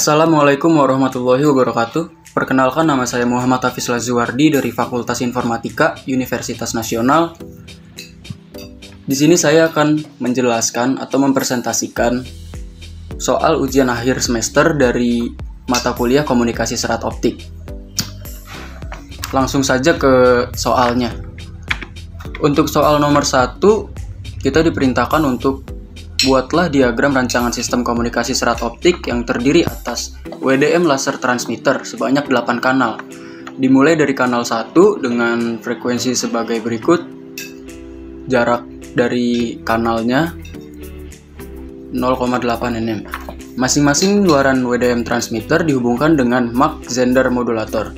Assalamualaikum warahmatullahi wabarakatuh. Perkenalkan, nama saya Muhammad Hafiz Lazuardi dari Fakultas Informatika Universitas Nasional. Di sini saya akan menjelaskan atau mempresentasikan soal ujian akhir semester dari mata kuliah Komunikasi Serat Optik. Langsung saja ke soalnya. Untuk soal nomor 1, kita diperintahkan untuk buatlah diagram rancangan sistem komunikasi serat optik yang terdiri atas WDM laser transmitter sebanyak 8 kanal. Dimulai dari kanal 1 dengan frekuensi sebagai berikut. Jarak dari kanalnya 0,8 nm. Masing-masing luaran WDM transmitter dihubungkan dengan Mach Zehnder modulator.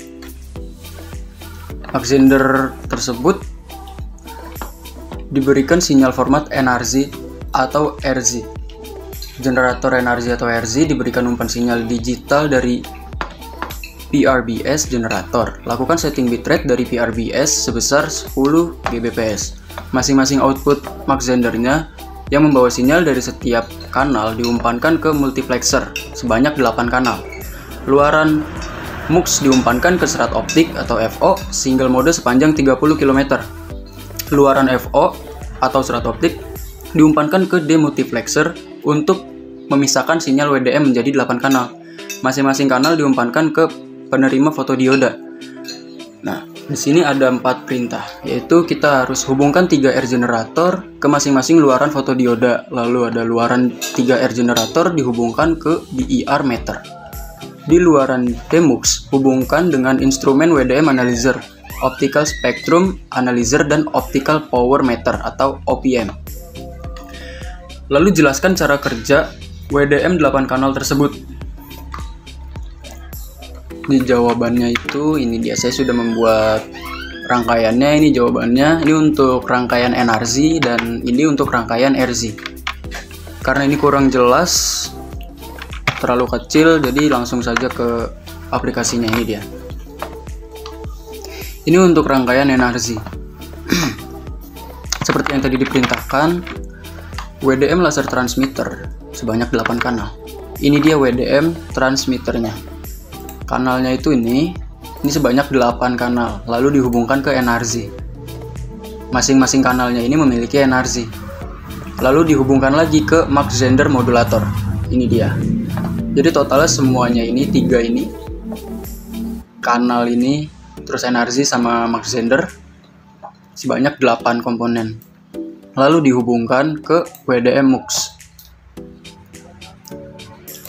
Mach Zehnder tersebut diberikan sinyal format NRZ atau RZ. Generator NRZ atau RZ diberikan umpan sinyal digital dari PRBS generator. Lakukan setting bitrate dari PRBS sebesar 10 Gbps. Masing-masing output Mach Zehnder-nya yang membawa sinyal dari setiap kanal diumpankan ke multiplexer sebanyak 8 kanal. Luaran MUX diumpankan ke serat optik atau FO single mode sepanjang 30 km. Luaran FO atau serat optik diumpankan ke demultiplexer untuk memisahkan sinyal WDM menjadi 8 kanal. Masing-masing kanal diumpankan ke penerima fotodioda. Nah, di sini ada 4 perintah, yaitu kita harus hubungkan 3R generator ke masing-masing luaran fotodioda. Lalu ada luaran 3R generator dihubungkan ke DIR meter. Di luaran DMUX, hubungkan dengan instrumen WDM analyzer, Optical Spectrum Analyzer dan Optical Power Meter atau OPM. Lalu jelaskan cara kerja WDM 8 kanal tersebut. Di jawabannya itu, ini dia, saya sudah membuat rangkaiannya. Ini jawabannya, ini untuk rangkaian NRZ dan ini untuk rangkaian RZ. Karena ini kurang jelas, terlalu kecil, jadi langsung saja ke aplikasinya. Ini dia. Ini untuk rangkaian NRZ. Seperti yang tadi diperintahkan, WDM laser transmitter sebanyak 8 kanal. Ini dia WDM transmitternya. Kanalnya itu ini sebanyak 8 kanal, lalu dihubungkan ke NRZ. Masing-masing kanalnya ini memiliki NRZ. Lalu dihubungkan lagi ke Mach Zehnder modulator. Ini dia. Jadi totalnya semuanya ini 3 ini. Kanal ini, terus NRZ sama Mach Zehnder sebanyak 8 komponen. Lalu dihubungkan ke WDM MUX.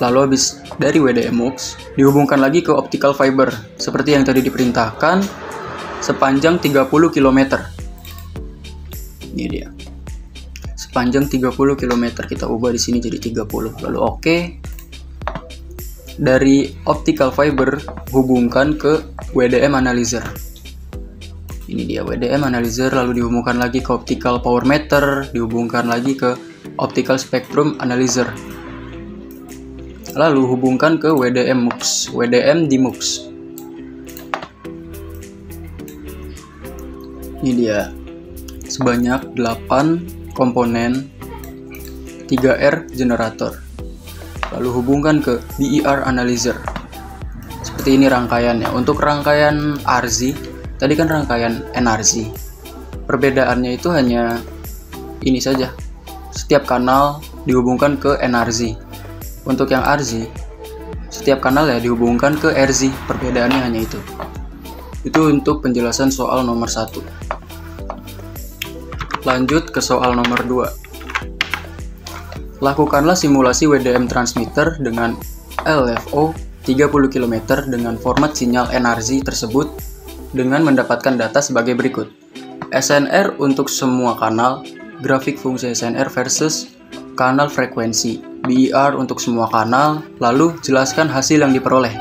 Lalu habis dari WDM MUX dihubungkan lagi ke optical fiber seperti yang tadi diperintahkan sepanjang 30 km. Ini dia. Sepanjang 30 km, kita ubah di sini jadi 30. Lalu oke. Dari optical fiber hubungkan ke WDM analyzer. Ini dia WDM analyzer, lalu dihubungkan lagi ke optical power meter, dihubungkan lagi ke optical spectrum analyzer. Lalu hubungkan ke WDM MUX, WDM di MUX. Ini dia. Sebanyak 8 komponen 3R generator. Lalu hubungkan ke DIR analyzer. Seperti ini rangkaiannya. Untuk rangkaian RZ, tadi kan rangkaian NRZ. Perbedaannya itu hanya ini saja. Setiap kanal dihubungkan ke NRZ. Untuk yang RZ, setiap kanal ya dihubungkan ke RZ. Perbedaannya hanya itu. Itu untuk penjelasan soal nomor 1. Lanjut ke soal nomor 2. Lakukanlah simulasi WDM transmitter dengan LFO 30 km dengan format sinyal NRZ tersebut dengan mendapatkan data sebagai berikut. SNR untuk semua kanal, grafik fungsi SNR versus kanal frekuensi, BIR untuk semua kanal, lalu jelaskan hasil yang diperoleh.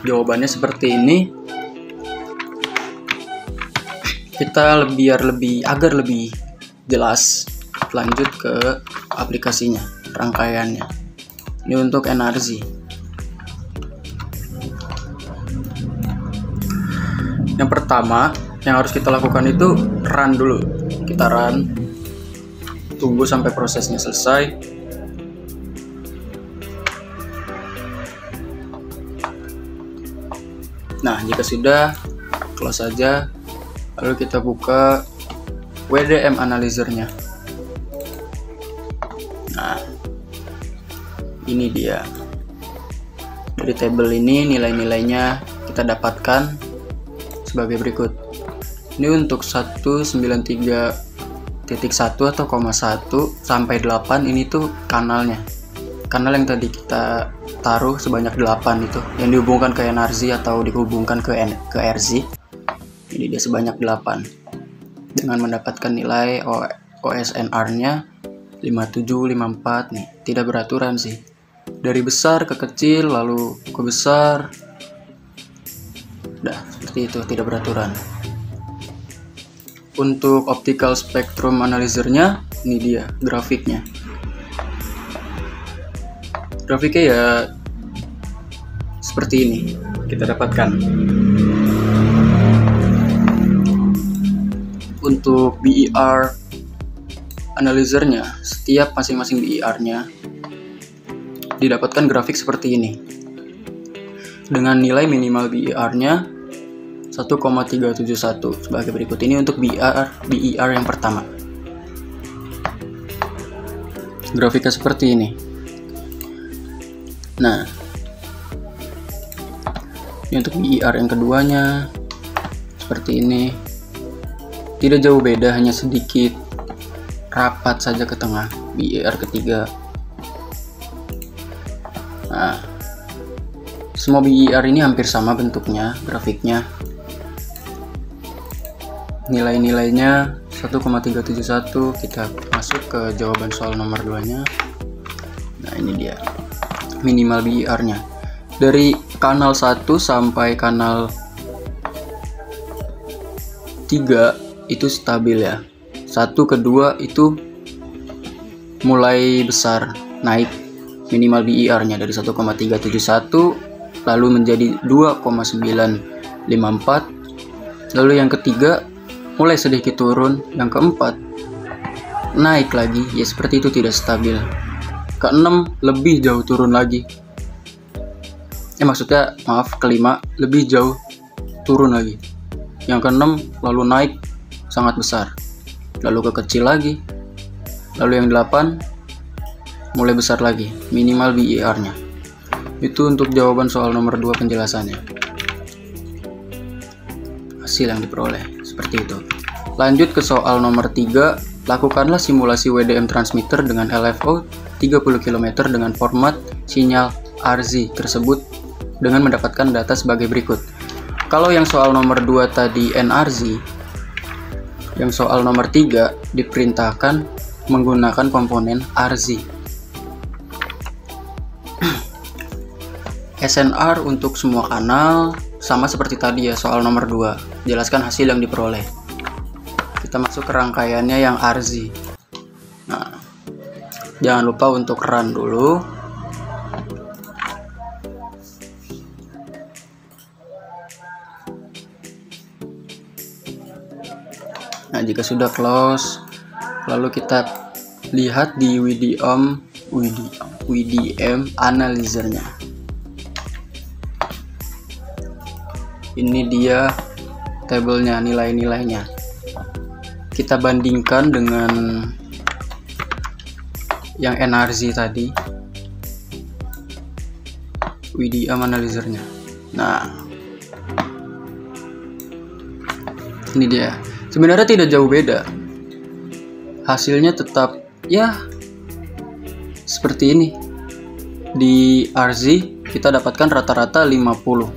Jawabannya seperti ini. Kita agar lebih jelas, lanjut ke aplikasinya, rangkaiannya. Ini untuk NRZ. Yang pertama yang harus kita lakukan itu run dulu. Kita run, tunggu sampai prosesnya selesai. Nah, jika sudah, close saja. Lalu kita buka WDM analyzer-nya. Nah, ini dia. Dari tabel ini nilai-nilainya kita dapatkan sebagai berikut. Ini untuk 193.1 atau 1 sampai 8 ini tuh kanalnya. Kanal yang tadi kita taruh sebanyak 8 itu yang dihubungkan ke NRZ atau dihubungkan ke RZ. Ini dia sebanyak 8 dengan mendapatkan nilai OSNR-nya 57, 54 nih. Tidak beraturan sih. Dari besar ke kecil lalu ke besar. Udah, seperti itu, tidak beraturan. Untuk optical spectrum analyzer-nya, ini dia grafiknya. Grafiknya ya seperti ini kita dapatkan. Untuk BER analyzer-nya, setiap masing-masing BER-nya didapatkan grafik seperti ini. Dengan nilai minimal BER-nya 1,371 sebagai berikut. Ini untuk BER yang pertama. Grafiknya seperti ini. Nah, ini untuk BER yang keduanya seperti ini. Tidak jauh beda, hanya sedikit rapat saja ke tengah. BER ketiga. Nah, semua BER ini hampir sama bentuknya, grafiknya. Nilai-nilainya 1,371. Kita masuk ke jawaban soal nomor 2-nya. Nah, ini dia minimal BER-nya. Dari kanal 1 sampai kanal 3 itu stabil ya. 1 ke 2 itu mulai besar, naik minimal BER-nya dari 1,371 lalu menjadi 2,954. Lalu yang ketiga mulai sedikit turun, yang keempat naik lagi, ya seperti itu, tidak stabil. Keenam lebih jauh turun lagi. Kelima lebih jauh turun lagi. Yang keenam lalu naik sangat besar. Lalu ke kecil lagi. Lalu yang 8 mulai besar lagi, minimal BER-nya. Itu untuk jawaban soal nomor 2 penjelasannya. Hasil yang diperoleh seperti itu. Lanjut ke soal nomor 3. Lakukanlah simulasi WDM transmitter dengan LFO 30 km dengan format sinyal RZ tersebut dengan mendapatkan data sebagai berikut. Kalau yang soal nomor 2 tadi NRZ, yang soal nomor 3 diperintahkan menggunakan komponen RZ. SNR untuk semua kanal sama seperti tadi ya soal nomor 2. Jelaskan hasil yang diperoleh. Kita masuk ke rangkaiannya yang RZ. Nah, jangan lupa untuk run dulu. Nah, jika sudah close, lalu kita lihat di WDM analyzer-nya. Ini dia tabelnya, nilai-nilainya. Kita bandingkan dengan yang NRZ tadi, WDM analyzer-nya. Nah, ini dia. Sebenarnya tidak jauh beda. Hasilnya tetap ya seperti ini. Di RZ kita dapatkan rata-rata 50.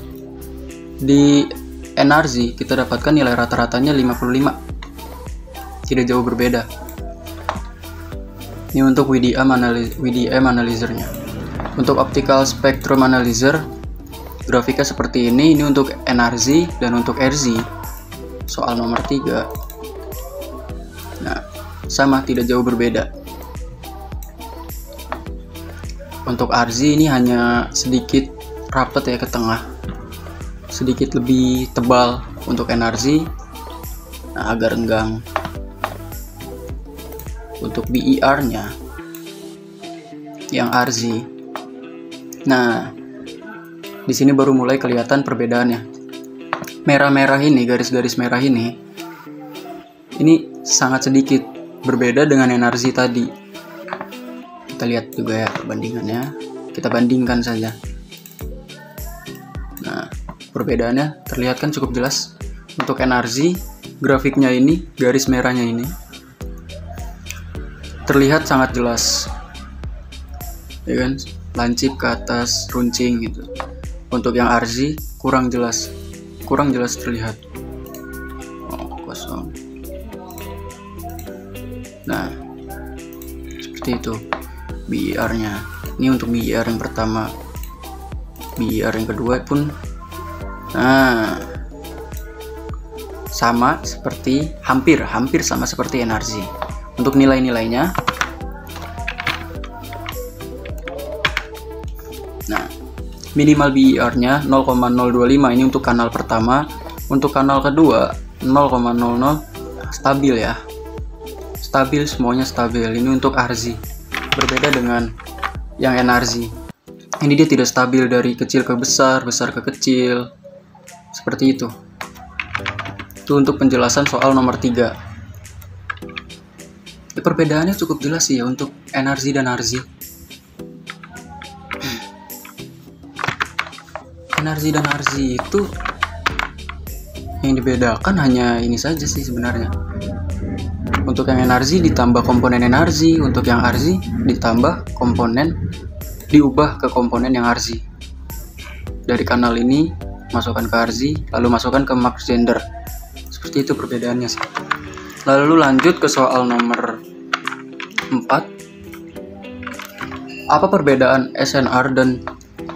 Di NRZ kita dapatkan nilai rata-ratanya 55. Tidak jauh berbeda. Ini untuk WDM analyzer-nya. Untuk optical spectrum analyzer, grafiknya seperti ini. Ini untuk NRZ dan untuk RZ. Soal nomor 3. Nah, sama, tidak jauh berbeda. Untuk RZ ini hanya sedikit rapat ya ke tengah. Sedikit lebih tebal untuk NRZ. Nah, agak renggang. Untuk BER-nya yang RZ. Nah, di sini baru mulai kelihatan perbedaannya. merah-merah ini, garis-garis merah ini sangat sedikit berbeda dengan NRZ tadi. Kita lihat juga ya perbandingannya, kita bandingkan saja. Nah, perbedaannya terlihat kan cukup jelas. Untuk NRZ, grafiknya ini, garis merahnya ini terlihat sangat jelas, ya kan, lancip ke atas, runcing gitu. Untuk yang RZ kurang jelas terlihat. Kosong. Nah, seperti itu BER-nya. Ini untuk BER yang pertama. BER yang kedua pun sama seperti, hampir sama seperti NRZ. Untuk nilai-nilainya, nah, minimal BER-nya 0,025 ini untuk kanal pertama. Untuk kanal kedua 0,00, stabil ya. Stabil, semuanya stabil. Ini untuk RZ. Berbeda dengan yang NRZ. Ini dia tidak stabil dari kecil ke besar, besar ke kecil. Seperti itu. Itu untuk penjelasan soal nomor 3. Perbedaannya cukup jelas sih ya untuk NRZ dan RZ. NRZ dan RZ itu yang dibedakan hanya ini saja sih sebenarnya. Untuk yang NRZ ditambah komponen NRZ, untuk yang RZ ditambah komponen, diubah ke komponen yang RZ. Dari kanal ini masukkan ke RZ, lalu masukkan ke Mach Zehnder. Seperti itu perbedaannya sih. Lalu lanjut ke soal nomor 4. Apa perbedaan SNR dan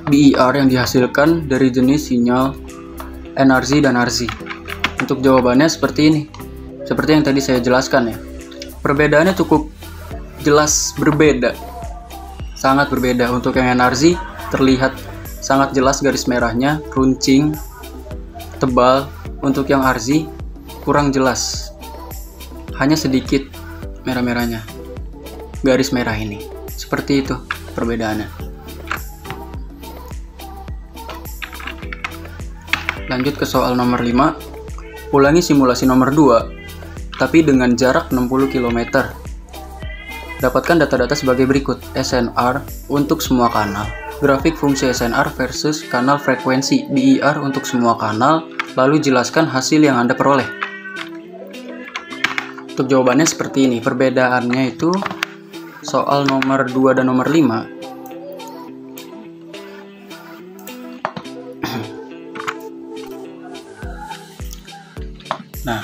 BER yang dihasilkan dari jenis sinyal NRZ dan RZ? Untuk jawabannya seperti ini. Seperti yang tadi saya jelaskan ya. Perbedaannya cukup jelas berbeda. Sangat berbeda. Untuk yang NRZ terlihat sangat jelas garis merahnya, runcing, tebal. Untuk yang RZ kurang jelas. Hanya sedikit merah-merahnya. Garis merah ini. Seperti itu perbedaannya. Lanjut ke soal nomor 5. Ulangi simulasi nomor 2, tapi dengan jarak 60 km. Dapatkan data-data sebagai berikut. SNR untuk semua kanal. Grafik fungsi SNR versus kanal frekuensi. BER untuk semua kanal. Lalu jelaskan hasil yang Anda peroleh. Untuk jawabannya seperti ini. Perbedaannya itu soal nomor 2 dan nomor 5. Nah,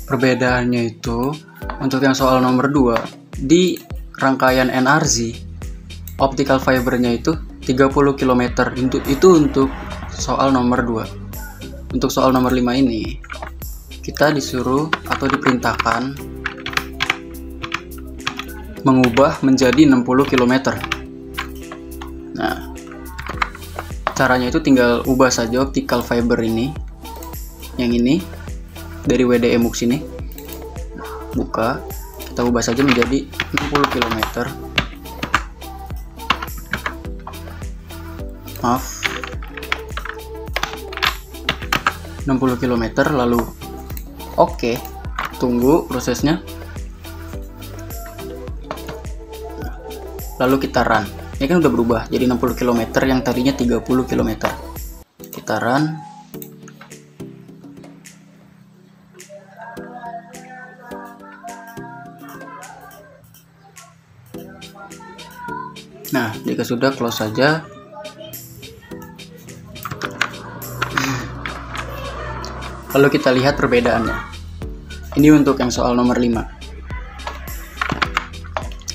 perbedaannya itu untuk yang soal nomor 2, di rangkaian NRZ optical fibernya itu 30 km. Itu untuk soal nomor 2. Untuk soal nomor 5 ini kita disuruh atau diperintahkan mengubah menjadi 60 km. Nah, caranya itu tinggal ubah saja optical fiber ini, yang ini dari WDE MUX ini. Buka, kita ubah saja menjadi 60 km. Maaf, 60 km. Lalu oke, tunggu prosesnya. Lalu kita run. Ini kan udah berubah jadi 60 km yang tadinya 30 km. Kita run. Nah, jika sudah, close saja. Lalu kita lihat perbedaannya. Ini untuk yang soal nomor 5.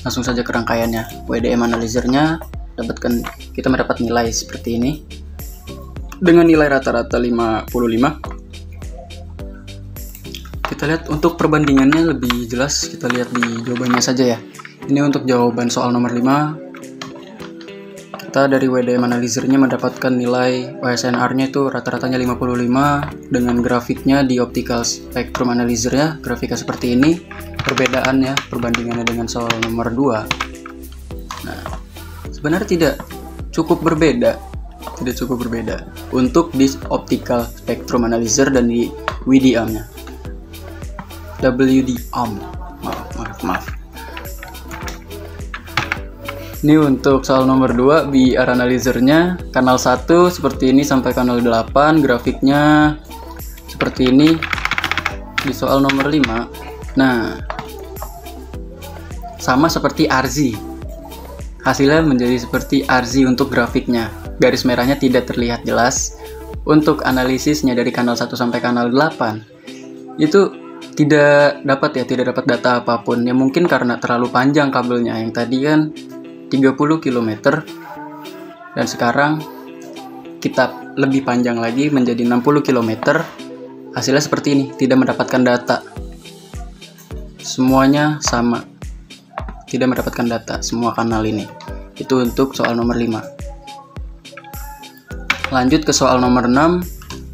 Langsung saja ke rangkaiannya. WDM analyzernya kita mendapat nilai seperti ini. Dengan nilai rata-rata 55. Kita lihat untuk perbandingannya lebih jelas, kita lihat di jawabannya saja ya. Ini untuk jawaban soal nomor 5. Kita dari WDM analyzernya mendapatkan nilai OSNR-nya itu rata-ratanya 55, dengan grafiknya di optical spectrum analyzer-nya grafiknya seperti ini. Perbedaannya, perbandingannya dengan soal nomor 2. Nah, sebenarnya tidak cukup berbeda. tidak cukup berbeda untuk di optical spectrum analyzer dan di WDAM-nya. WDAM. Maaf. Ini untuk soal nomor 2, BER analyzer-nya kanal 1 seperti ini sampai kanal 8, grafiknya seperti ini di soal nomor 5. Nah, sama seperti RZ. Hasilnya menjadi seperti RZ untuk grafiknya. Garis merahnya tidak terlihat jelas. Untuk analisisnya dari kanal 1 sampai kanal 8 itu tidak dapat data apapun. Ya mungkin karena terlalu panjang kabelnya. Yang tadi kan 30 km dan sekarang kita lebih panjang lagi menjadi 60 km. Hasilnya seperti ini, tidak mendapatkan data. Semuanya sama, tidak mendapatkan data semua kanal ini. Itu untuk soal nomor 5. Lanjut ke soal nomor 6.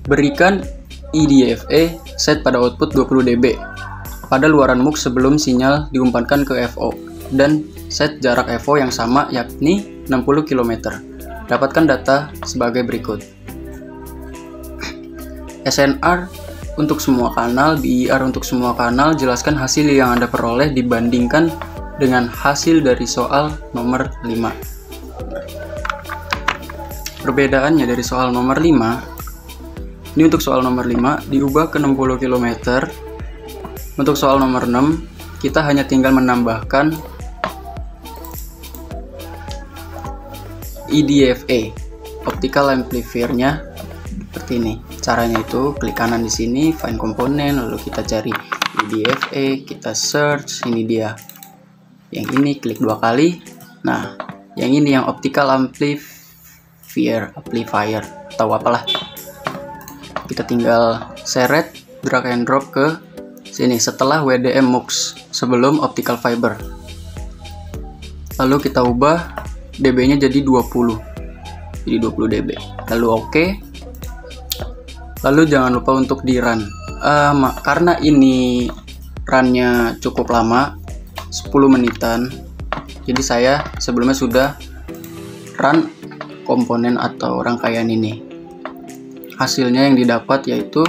Berikan IDFA set pada output 20 dB pada luaran MUX sebelum sinyal diumpankan ke FO dan set jarak FO yang sama yakni 60 km. Dapatkan data sebagai berikut. SNR untuk semua kanal, BER untuk semua kanal. Jelaskan hasil yang Anda peroleh dibandingkan dengan hasil dari soal nomor 5. Perbedaannya dari soal nomor 5, ini untuk soal nomor 5 diubah ke 60 km. Untuk soal nomor 6 kita hanya tinggal menambahkan IDFA optical amplifier-nya seperti ini. Caranya itu klik kanan di sini, find komponen, lalu kita cari IDFA, kita search, ini dia. Yang ini klik 2 kali. Nah, yang ini yang optical amplifier atau apalah. Kita tinggal seret, drag and drop ke sini setelah WDM MUX sebelum optical fiber. Lalu kita ubah dB-nya jadi 20. Jadi 20 dB. Lalu oke. Lalu jangan lupa untuk di run. Karena ini run-nya cukup lama, 10 menitan. Jadi saya sebelumnya sudah run komponen atau rangkaian ini. Hasilnya yang didapat yaitu,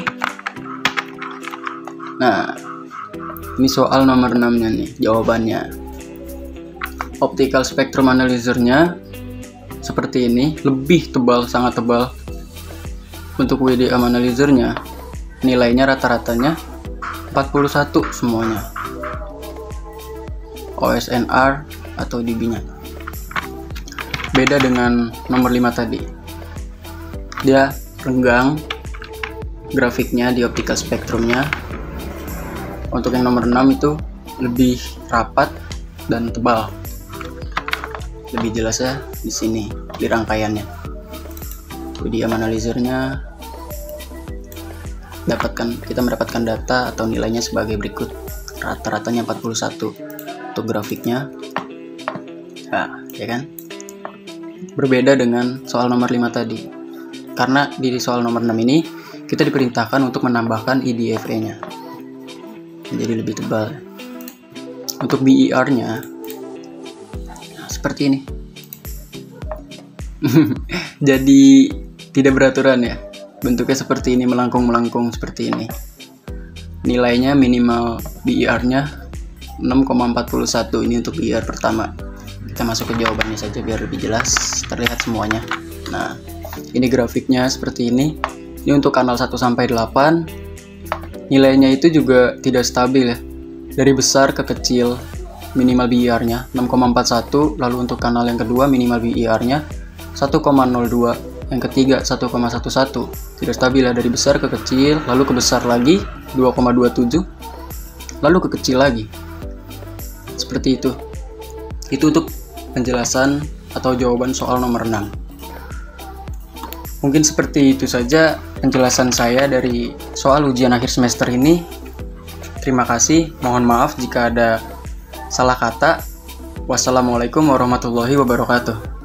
nah, ini soal nomor 6-nya nih, jawabannya. Optical spectrum analyzer-nya seperti ini, lebih tebal, sangat tebal. Untuk WDAM analyzer-nya, nilainya rata-ratanya 41 semuanya. OSNR atau dB-nya. Beda dengan nomor 5 tadi. Dia renggang grafiknya di optical spectrumnya. Untuk yang nomor 6 itu lebih rapat dan tebal. Lebih jelasnya di sini di rangkaiannya. WDAM analyzer-nya kita mendapatkan data atau nilainya sebagai berikut. Rata-ratanya 41 untuk grafiknya. Nah, ya kan? Berbeda dengan soal nomor 5 tadi. Karena di soal nomor 6 ini kita diperintahkan untuk menambahkan IDFA-nya. Menjadi lebih tebal. Untuk BER-nya seperti ini. Jadi tidak beraturan ya. Bentuknya seperti ini, melengkung-melengkung seperti ini. Nilainya minimal BER-nya 6,41. Ini untuk BER pertama. Kita masuk ke jawabannya saja biar lebih jelas terlihat semuanya. Nah, ini grafiknya seperti ini. Ini untuk kanal 1 sampai 8. Nilainya itu juga tidak stabil ya. Dari besar ke kecil. Minimal BER-nya 6,41, lalu untuk kanal yang kedua minimal BER-nya 1,02, yang ketiga 1,11. Tidak stabil ya, dari besar ke kecil, lalu ke besar lagi 2,27, lalu ke kecil lagi. Seperti itu. Itu untuk penjelasan atau jawaban soal nomor 6. Mungkin seperti itu saja penjelasan saya dari soal ujian akhir semester ini. Terima kasih, mohon maaf jika ada salah kata. Wassalamualaikum warahmatullahi wabarakatuh.